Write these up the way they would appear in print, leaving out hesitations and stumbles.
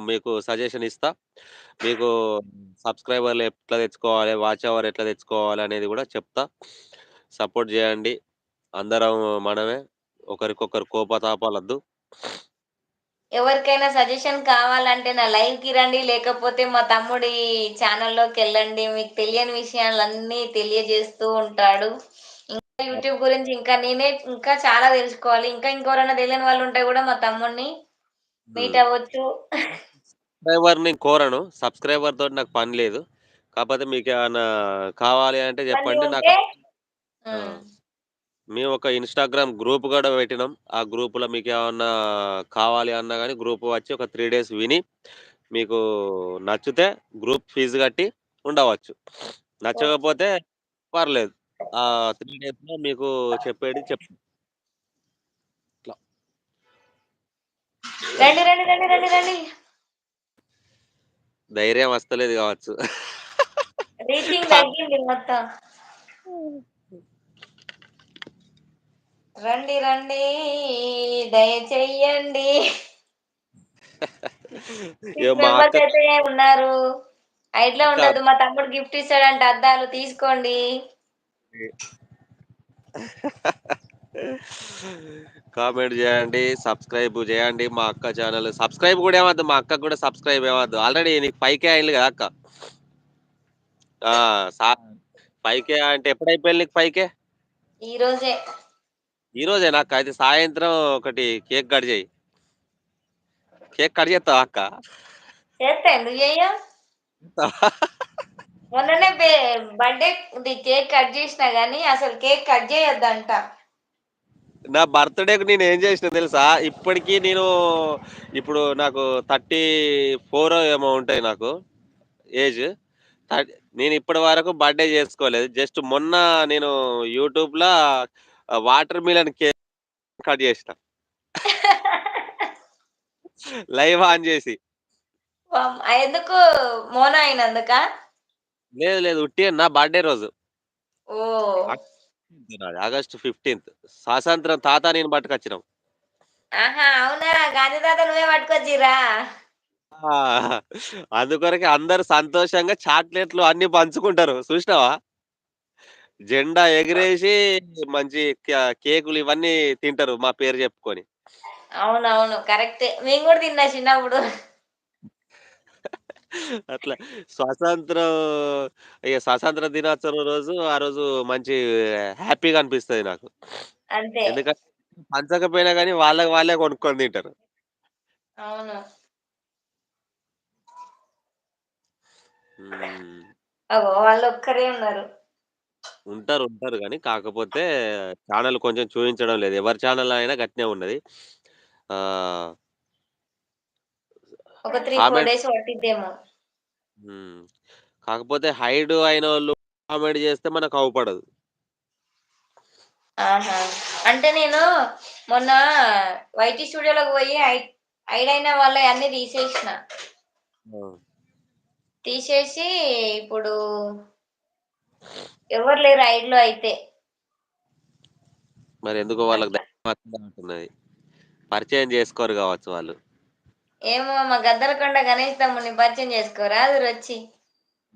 మీకు సజెషన్ ఇస్తా. మీకు సబ్‌స్క్రైబర్‌లు ఎట్లా తెచ్చుకోవాలి, వాచ్ అవర్ ఎట్లా తెచ్చుకోవాలి అనేది గూడా చెప్తా. సపోర్ట్ జేయండి. అందరం మనమే. ఒకరికొకరు కోపతాపాలొద్దు. ఎవరికైనా సజెషన్ కావాలంటే నా లైవ్‌కి రండి. లేకపోతే మా తమ్ముడి ఛానల్‌లోకెళ్ళండి. మీకు తెలియని విషయాలన్నీ తెలియజేస్తూ ఉంటాడు. ఇంకా యూట్యూబ్ గురించి ఇంకా చాలా తెలుసుకోవాలి. ఇంకెవరైనా తెలియని వాళ్ళుంటే గూడా మా తమ్ముడిని మీట్ హ్మ్. అవ్వచ్చు. సబ్‌స్క్రైబర్‌ని కోరను. సబ్‌స్క్రైబర్‌తోటి నాకు పని లేదు. కాపోతే మీకేమన్నా కావాలి అంటే ఇబ్బంది జెప్పండి. ఉంటే ఆ! హ్మ్. మేము ఒక ఇన్‌స్టాగ్రామ్ గ్రూప్ గూడా పెట్టినాం. ఆ గ్రూప్‌లో మీకేమన్నా కావాలి అన్నా గాని గ్రూప్ వచ్చి ఒక 3 డేస్ విని, మీకు నచ్చితే గ్రూప్ ఫీజు కట్టి ఉండవచ్చు. ఓకే. నచ్చకపోతే పర్లేదు. 3 డేస్‌లో మీకు చెప్పేది చెప్తా. ఇట్లా. రండి, రండి, రండి, రండి, రండి. ధైర్యం వస్తలేదు గావచ్చు. రీచింగ్ కాదు. తగ్గింది మొత్తం. రండి, రండి దయచెయ్యండి. ఇగ 6 మా మెంబర్స్ అక్క అయితే ఉన్నారు. ఇట్లే అక్క ఉండద్దు. మా తమ్ముడు గిఫ్ట్ ఇస్తాడంట అద్దాలు తీసుకోండి. కామెంట్ జేయండి, సబ్‌స్క్రైబ్ జేయండి. మా అక్క ఛానల్ సబ్‌స్క్రైబ్ గూడా ఏమొద్దు. మా అక్కకి గూడా సబ్‌స్క్రైబ్ ఏమొద్దు. ఆల్రెడీ నీకు 5,000 అయింది గదా అక్క. ఆ! సా 5,000 అంటే ఎప్పుడైపోయింది నీకు 5,000? ఈ రోజే ఈ రోజేనా అక్క? అయితే సాయంత్రం ఒకటి కేక్ కట్ జెయి. కేక్ కట్ జేత్తవా అక్క? చేస్తా ఎందుకు చెయ్యం? మొన్ననే బర్త్‌డేది కేక్ కట్ చేసినా గానీ అసలు కేక్ కట్ చేయొద్దంట. నా బర్త్‌డేకి నేనేం జేసినా తెలుసా? ఇప్పటికి ఇప్పుడు నాకు 34 ఏమో ఉంటాయి నాకు ఏజ్. నేనిప్పటి వరకు బర్త్‌డే జేసుకోలేదు. జస్ట్ మొన్న నేను యూట్యూబ్‌ల వాటర్ మిలన్ కేక్ కట్ జేసిన. లైవ్ ఆన్ జేసి. ఎందుకు మోనా అయినందుకా? లేదు లేదు. ఉట్టిగా నా బర్త్‌డే రోజు. ఓహ్! ఆగస్ట్ 15థ్ స్వాతంత్రం తాత నేను పట్టుకొచ్చినాం. ఆహా! అవునా! గాంధీ తాత నువ్వే పట్టుకొచ్చిర్రా? ఆ! అందుకొరకే అందరూ సంతోషంగా చాక్లెట్‌లు అన్నీ పంచుకుంటారు. చూసినావా? జెండా ఎగిరేసి మంచి కేకులు ఇవన్నీ తింటారు మా పేరు చెప్పుకొని. అవునవును. కరెక్టే. మేము గూడా తిన్నా చిన్నప్పుడు. అట్లా స్వాతంత్రం స్వాతంత్ర దినోత్సవం రోజు ఆ రోజు మంచి హ్యాపీగా అనిపిస్తది నాకు. అంతే. ఎందుకంటే పంచకపోయినా గాని వాళ్ళకి వాళ్ళే కొనుక్కొని తింటారు. అవును. హ్మ్. అగో! వాళ్ళొక్కరే ఉన్నారు. ఉంటారు గానీ కాకపోతే ఛానెల్ కొంచెం చూయించడం లేదు. ఎవరి ఛానెల్ అయినా గట్నే ఉన్నది. ఆహ్, ఒక 3, 4 కామెంట్ డేస్ పట్టిద్దేమో. హ్మ్. కాకపోతే హైడ్ అయినోళ్ళు కామెంట్ చేస్తే మనకు అవుపడదు. ఆహా! అంటే నేను మొన్న వైటీ స్టూడియోలోకి పోయి హైడయిన వాళ్ళయి అన్నీ తీసేసిన. ఆ! తీసేసి ఇప్పుడు ఎవరు లేరు హైడ్‌లో అయితే. మరెందుకో వాళ్ళకి అట్లా. ధైర్యం వస్తలేనట్టున్నది. పరిచయం చేసుకోరు గావచ్చు వాళ్ళు. ఏమో మా గద్దలకొండ గణేష్ తమ్ముడిని పరిచయం చేసుకోరాదురొచ్చి.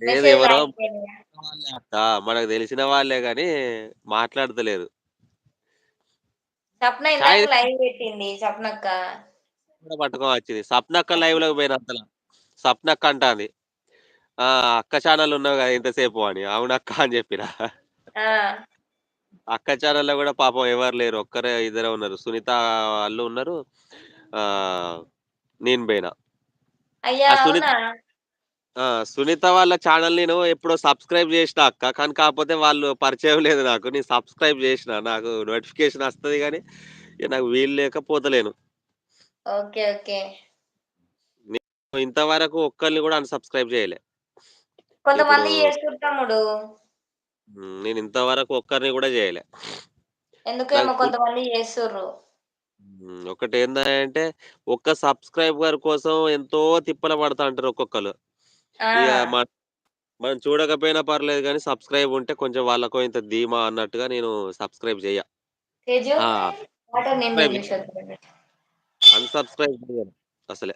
లేదు మెసేజ్‌లో ఎవరో ఆగిపోయినయి. వాళ్ళే అక్క. మనకు తెలిసిన వాళ్ళే గాని మాట్లాడతలేరు. సప్న ఇందాక చాయ్ లైవ్ పెట్టింది సప్నక్క. కూడా పట్టుకోవచ్చింది. సప్నక్క లైవ్‌లోకి పోయినంతల. సప్నక్క అంటాంది. ఆ! అక్క ఛానెల్ ఉన్నావు గదా! ఇంతసేపు అని. అవునక్క అని జెప్పిన. ఆ! అక్క ఛానెల్‌లో గూడా పాపం ఎవరు లేరు. ఒక్కరే ఇద్దరే ఉన్నారు. సునీత వాళ్ళు ఉన్నారు. నేను బోయినా. అయ్యా! ఆ సునీత అవునా? సునీత వాళ్ళ ఛానెల్ నేను ఎప్పుడో సబ్‌స్క్రైబ్ జేసినా అక్క. కానీ కాకపోతే వాళ్ళు పరిచయం లేదు నాకు. నేను సబ్‌స్క్రైబ్ జేసినా. నాకు నోటిఫికేషన్ వస్తది గానీ, ఇగ నాకు వీలు లేక పోతలేను. ఓకే. ఓకే. నేను ఇంతవరకు ఒక్కళ్ళని గూడా అన్‌సబ్‌స్క్రైబ్ జేయలే. ఇప్పుడు కొంతమంది చేస్తుర్రు తమ్ముడు. నేను ఇంతవరకు ఒక్కరిని గూడా జేయలే. నాకు ఎందుకేమో కొంతమంది చేస్తుర్రు. ఒకటేందంటే ఒక్క సబ్‌స్క్రైబర్ కోసం ఎంతో తిప్పల పడతాంటారు ఒక్కొక్కళ్ళు. ఇగ ఆ! మనం చూడకపోయినా పర్లేదు గానీ సబ్‌స్క్రైబ్ ఉంటే కొంచెం వాళ్ళకో ఇంత ధీమా అన్నట్టుగా నేను సబ్‌స్క్రైబ్ జెయ్య. తేజు ఆ! వాటర్ నేను సబ్‌స్క్రైబ్ నీళ్ళు చూసొద్దులే. అన్‌సబ్‌స్క్రైబ్ జేయను అసలే.